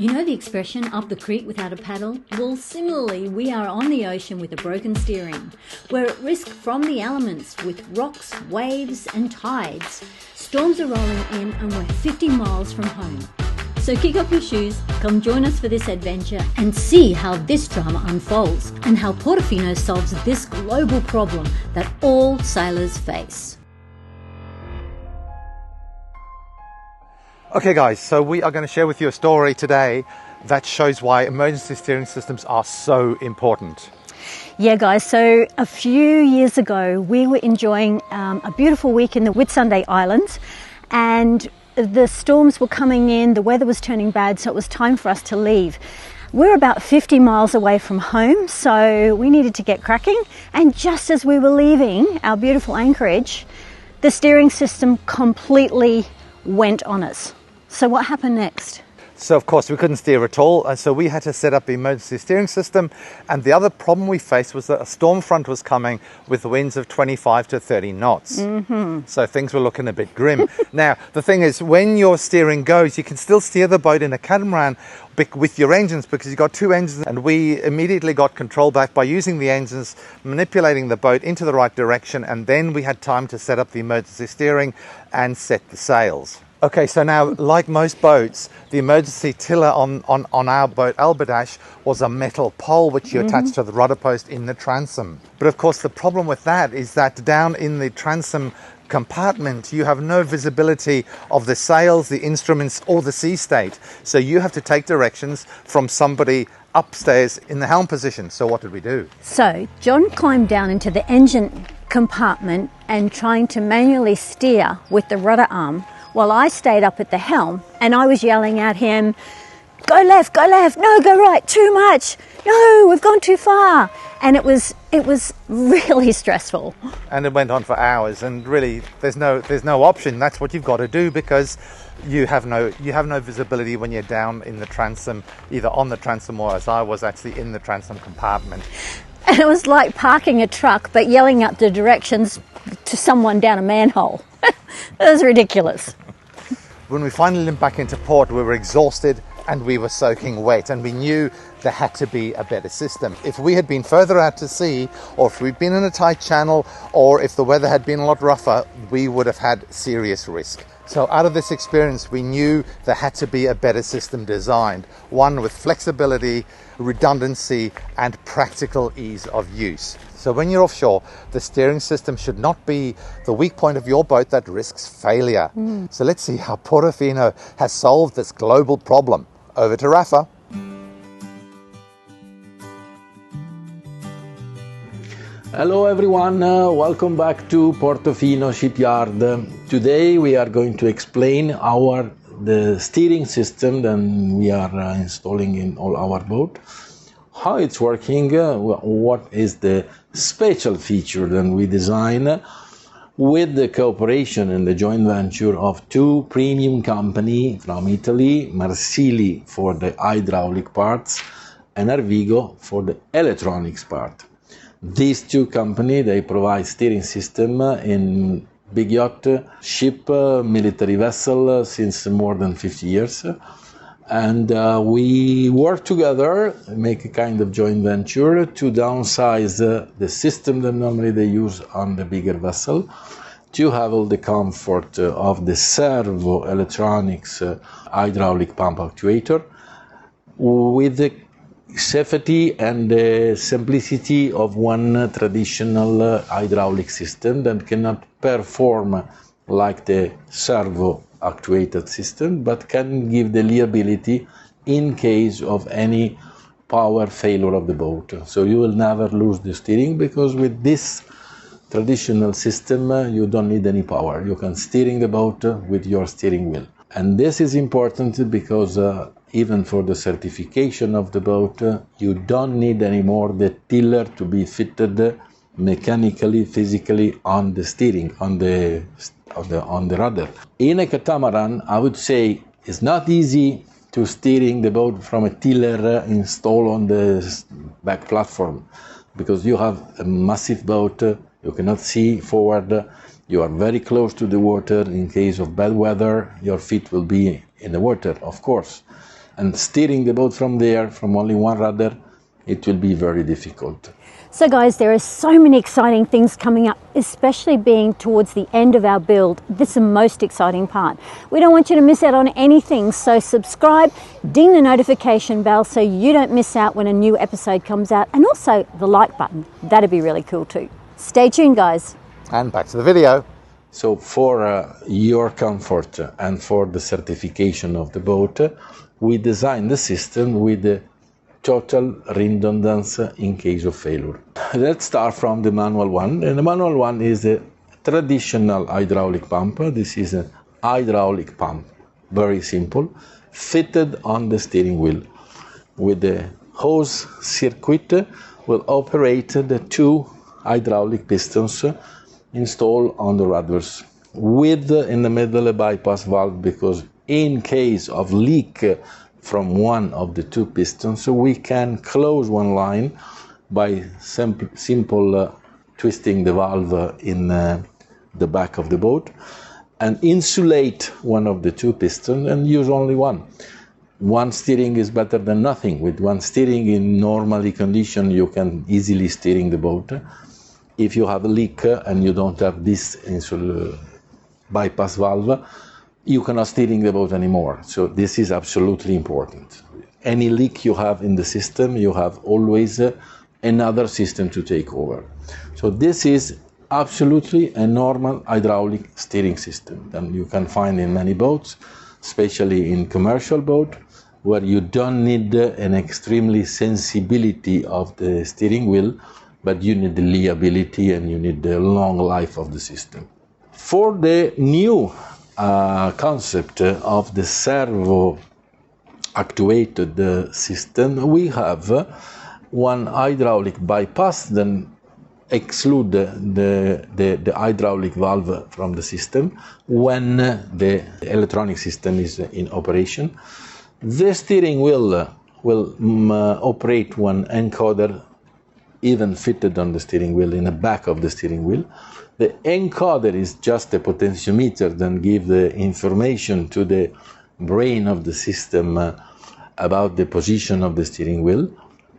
You know the expression, up the creek without a paddle? Well, similarly, we are on the ocean with a broken steering. We're at risk from the elements with rocks, waves and tides. Storms are rolling in and we're 50 miles from home. So kick up your shoes, come join us for this adventure and see how this drama unfolds and how Portofino solves this global problem that all sailors face. Okay guys, so we are going to share with you a story today that shows why emergency steering systems are so important. Yeah guys, so a few years ago we were enjoying a beautiful week in the Whitsunday Islands, and the storms were coming in, the weather was turning bad, so it was time for us to leave. We're about 50 miles away from home, so we needed to get cracking, and just as we were leaving our beautiful anchorage, the steering system completely went on us. So what happened next? So of course we couldn't steer at all, and so we had to set up the emergency steering system. And the other problem we faced was that a storm front was coming with winds of 25 to 30 knots. So things were looking a bit grim. Now the thing is, when your steering goes, you can still steer the boat in a catamaran with your engines, because you've got two engines, and we immediately got control back by using the engines, manipulating the boat into the right direction, and then we had time to set up the emergency steering and set the sails. Okay, so now, like most boats, the emergency tiller on our boat, Alberdash, was a metal pole which you attach to the rudder post in the transom. But of course, the problem with that is that down in the transom compartment, you have no visibility of the sails, the instruments, or the sea state. So you have to take directions from somebody upstairs in the helm position. So what did we do? So John climbed down into the engine compartment and trying to manually steer with the rudder arm, while I stayed up at the helm and I was yelling at him, go left, no, go right, too much, no, we've gone too far. And it was really stressful. And it went on for hours, and really there's no option. That's what you've got to do, because you have no visibility when you're down in the transom, either on the transom or, as I was, actually in the transom compartment. And it was like parking a truck but yelling up the directions to someone down a manhole. It was ridiculous. When we finally limped back into port, we were exhausted and we were soaking wet, and we knew there had to be a better system. If we had been further out to sea, or if we'd been in a tight channel, or if the weather had been a lot rougher, we would have had serious risk. So out of this experience, we knew there had to be a better system designed, one with flexibility, redundancy, and practical ease of use. So when you're offshore, the steering system should not be the weak point of your boat that risks failure. So let's see how Portofino has solved this global problem. Over to Rafa. Hello everyone, welcome back to Portofino shipyard. Today we are going to explain the steering system that we are installing in all our boat, how it's working, what is the special feature that we design with the cooperation and the joint venture of two premium companies from Italy, Marsili for the hydraulic parts and Arvigo for the electronics part. These two companies, they provide steering system in big yacht, ship, military vessel since more than 50 years. And we work together, make a kind of joint venture to downsize the system that normally they use on the bigger vessel, to have all the comfort of the servo electronics hydraulic pump actuator, with the safety and the simplicity of one traditional hydraulic system that cannot perform like the servo actuated system, but can give the liability in case of any power failure of the boat. So you will never lose the steering, because with this traditional system you don't need any power. You can steering the boat with your steering wheel. And this is important because even for the certification of the boat, you don't need anymore the tiller to be fitted mechanically, physically on the steering, on the rudder. In a catamaran, I would say it's not easy to steering the boat from a tiller installed on the back platform, because you have a massive boat, you cannot see forward, you are very close to the water. In case of bad weather, your feet will be in the water, of course. and steering the boat from there, from only one rudder, it will be very difficult. So guys, there are so many exciting things coming up, especially being towards the end of our build. This is the most exciting part. We don't want you to miss out on anything, so subscribe, ding the notification bell so you don't miss out when a new episode comes out, and also the like button. That'd be really cool too. Stay tuned, guys. And back to the video. So for your comfort and for the certification of the boat, we designed the system with the total redundancy in case of failure. Let's start from the manual one. And the manual one is a traditional hydraulic pump. This is a hydraulic pump, very simple, fitted on the steering wheel. With the hose circuit will operate the two hydraulic pistons installed on the rudders, with in the middle a bypass valve, because in case of leak from one of the two pistons, we can close one line by simple twisting the valve in the back of the boat and insulate one of the two pistons and use only one. One steering is better than nothing. With one steering in normally condition, you can easily steering the boat. If you have a leak and you don't have this bypass valve, you cannot steering the boat anymore. So this is absolutely important. Any leak you have in the system, you have always another system to take over. So this is absolutely a normal hydraulic steering system that you can find in many boats, especially in commercial boat, where you don't need an extremely sensibility of the steering wheel, but you need the liability and you need the long life of the system. For the new concept of the servo actuated system, we have one hydraulic bypass, then exclude the hydraulic valve from the system when the electronic system is in operation. The steering wheel will operate one encoder even fitted on the steering wheel, in the back of the steering wheel. The encoder is just a potentiometer that gives the information to the brain of the system about the position of the steering wheel.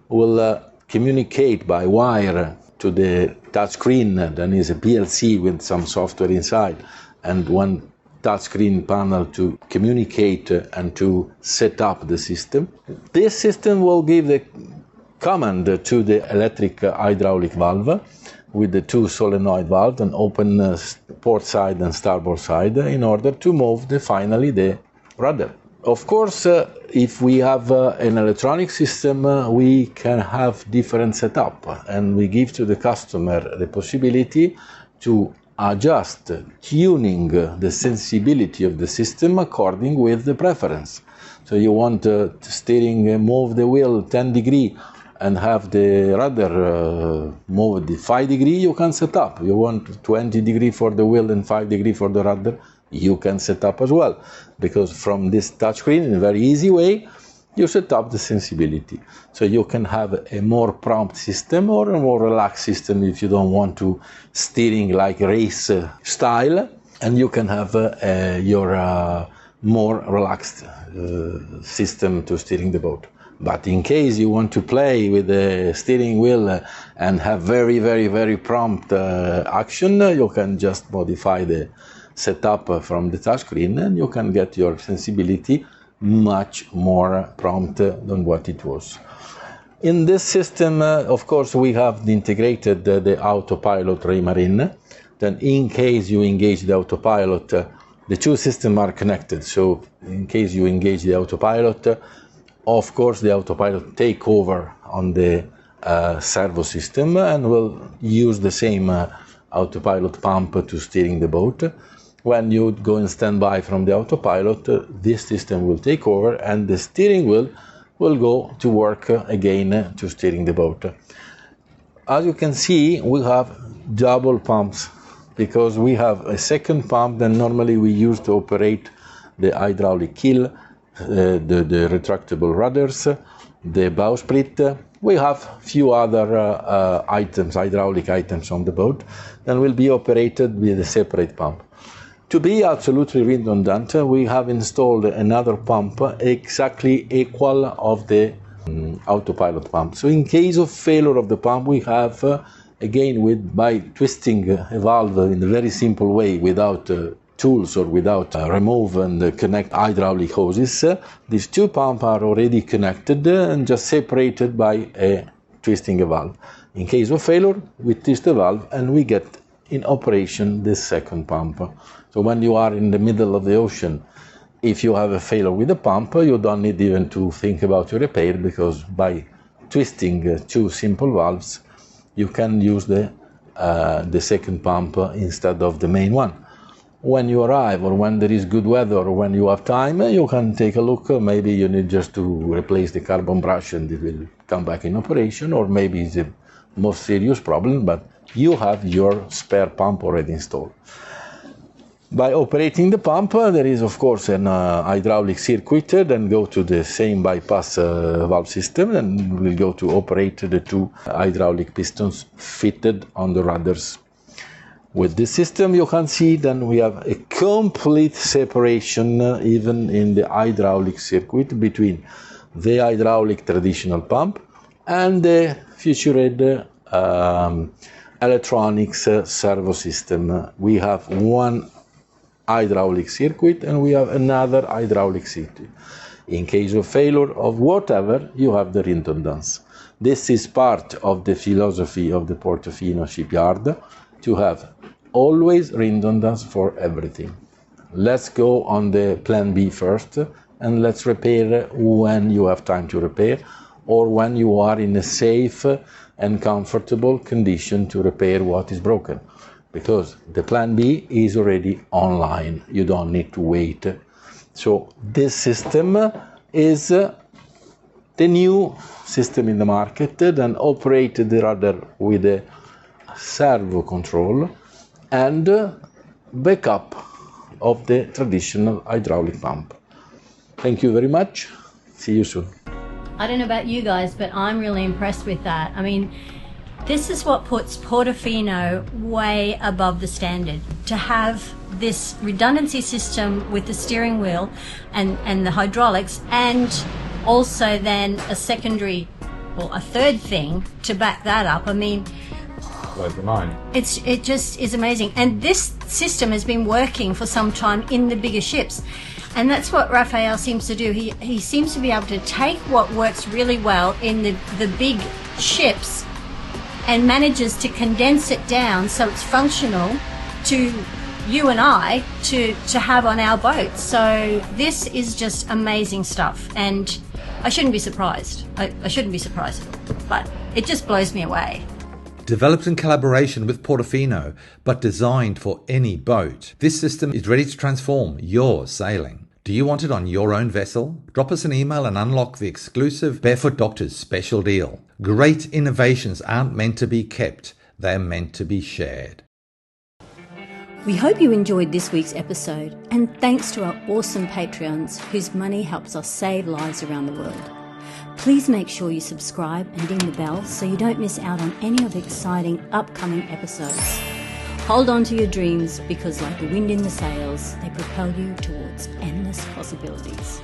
Will communicate by wire to the touchscreen, then is a PLC with some software inside, and one touchscreen panel to communicate and to set up the system. This system will give the command to the electric hydraulic valve with the two solenoid valves and open port side and starboard side in order to move finally the rudder. Of course, if we have an electronic system, we can have different setup, and we give to the customer the possibility to adjust, tuning the sensibility of the system according with the preference. So you want steering, move the wheel 10 degrees and have the rudder move the 5 degrees, you can set up. You want 20 degrees for the wheel and 5 degrees for the rudder, you can set up as well. Because from this touchscreen, in a very easy way, you set up the sensibility. So you can have a more prompt system or a more relaxed system if you don't want to steering like race style, and you can have your more relaxed system to steering the boat. But in case you want to play with the steering wheel and have very, very, very prompt action, you can just modify the setup from the touchscreen and you can get your sensibility much more prompt than what it was. In this system, of course, we have integrated the autopilot Raymarine. Then in case you engage the autopilot, the two systems are connected. So in case you engage the autopilot, of course, the autopilot take over on the servo system and will use the same autopilot pump to steering the boat. When you go in standby from the autopilot, this system will take over and the steering wheel will go to work again to steering the boat. As you can see, we have double pumps because we have a second pump that normally we use to operate the hydraulic keel, the retractable rudders, the bowsprit. We have few other items, hydraulic items on the boat that will be operated with a separate pump. To be absolutely redundant, we have installed another pump exactly equal of the autopilot pump. So in case of failure of the pump, we have, again, by twisting a valve in a very simple way without tools or without remove and connect hydraulic hoses, these two pumps are already connected and just separated by a twisting a valve. In case of failure, we twist the valve and we get in operation the second pump. So when you are in the middle of the ocean, if you have a failure with the pump, you don't need even to think about your repair, because by twisting two simple valves, you can use the second pump instead of the main one. When you arrive, or when there is good weather, or when you have time, you can take a look. Maybe you need just to replace the carbon brush and it will come back in operation, or maybe it's a more serious problem, but you have your spare pump already installed. By operating the pump, there is of course an hydraulic circuit, then go to the same bypass valve system, and we'll go to operate the two hydraulic pistons fitted on the rudders. With this system, you can see then we have a complete separation even in the hydraulic circuit between the hydraulic traditional pump and the featured electronics servo system. We have one hydraulic circuit and we have another hydraulic circuit. In case of failure of whatever, you have the redundancy. This is part of the philosophy of the Portofino shipyard, to have always redundancy for everything. Let's go on the plan B first, and let's repair when you have time to repair, or when you are in a safe and comfortable condition to repair what is broken. Because the plan B is already online, you don't need to wait. So this system is the new system in the market, and operate the rudder with a servo control and backup of the traditional hydraulic pump. Thank you very much. See you soon. I don't know about you guys, but I'm really impressed with that. I mean, this is what puts Portofino way above the standard. To have this redundancy system with the steering wheel and the hydraulics, and also then a secondary or a third thing to back that up. I mean, it just is amazing. And this system has been working for some time in the bigger ships. And that's what Raphael seems to do. He seems to be able to take what works really well in the big ships and manages to condense it down so it's functional to you and I to have on our boat. So this is just amazing stuff, and I shouldn't be surprised. I shouldn't be surprised at all, but it just blows me away. Developed in collaboration with Portofino, but designed for any boat, this system is ready to transform your sailing. Do you want it on your own vessel? Drop us an email and unlock the exclusive Barefoot Doctors special deal. Great innovations aren't meant to be kept, they're meant to be shared. We hope you enjoyed this week's episode, and thanks to our awesome Patreons whose money helps us save lives around the world. Please make sure you subscribe and ding the bell so you don't miss out on any of the exciting upcoming episodes. Hold on to your dreams, because like the wind in the sails, they propel you towards endless possibilities.